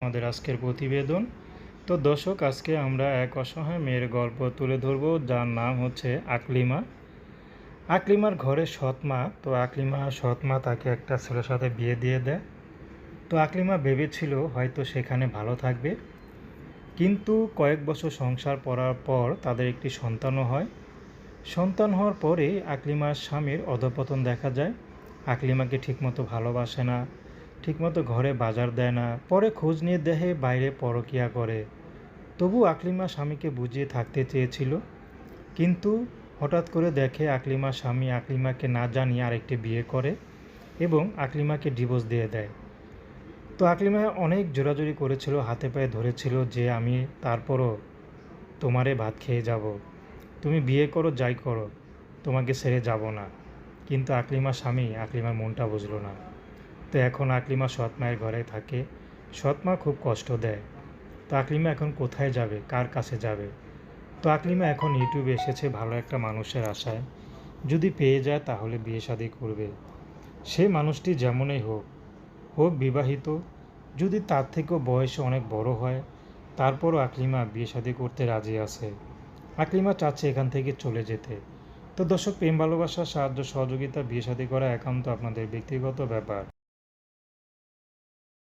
আমাদের আজকের প্রতিবেদন। তো দর্শক, আজকে আমরা এক অসহায় মেয়ের গল্প তুলে ধরব, যার নাম হচ্ছে আকলিমা। আকলিমার ঘরে সৎমা। তো সৎমা তাকে একটা ছেলের সাথে বিয়ে দিয়ে দেয়। তো আকলিমা ভেবেছিল হয়তো সেখানে ভালো থাকবে, কিন্তু কয়েক বছর সংসার করার পর তাদের একটি সন্তানও হয়। সন্তান হওয়ার পরে আকলিমার স্বামীর অধঃপতন দেখা যায়। আকলিমাকে ঠিকমতো ভালোবাসে না, ঠিকমতো ঘরে বাজার দেয় না, পরে খোঁজ নিয়ে দেখে বাইরে পরকীয়া করে। তবু আকলিমা স্বামীকে বুঝিয়ে থাকতে চেয়েছিল, কিন্তু হঠাৎ করে দেখে আকলিমার স্বামী আকলিমাকে না জানিয়ে আরেকটি বিয়ে করে এবং আকলিমাকে ডিভোর্স দিয়ে দেয়। তো আকলিমা অনেক জোরাজুরি করেছিল, হাতে পায়ে ধরেছিল যে আমি তারপরও তোমারে ভাত খেয়ে যাব, তুমি বিয়ে করো যাই করো, তোমাকে ছেড়ে যাব না। কিন্তু আকলিমার স্বামী আকলিমার মনটা বুঝলো না। তো এখন আকলিমা সৎ মায়ের ঘরে থাকে। সৎ মা খুব কষ্ট দেয়। তো আকলিমা এখন কোথায় যাবে, কার কাছে যাবে? তো আকলিমা এখন ইউটিউবে এসেছে ভালো একটা মানুষের আশায়। যদি পেয়ে যায় তাহলে বিয়ে শাদী করবে। সে মানুষটি যেমনই হোক, হোক বিবাহিত, যদি তার থেকেও বয়সে অনেক বড় হয়, তারপরও আকলিমা বিয়ে শাদী করতে রাজি আছে। আকলিমা চাচ্ছে এখান থেকে চলে যেতে। তো দর্শক, প্রেম ভালোবাসা সাহায্য সহযোগিতা বিয়ে শাদী করা একান্ত আপনাদের ব্যক্তিগত ব্যাপার।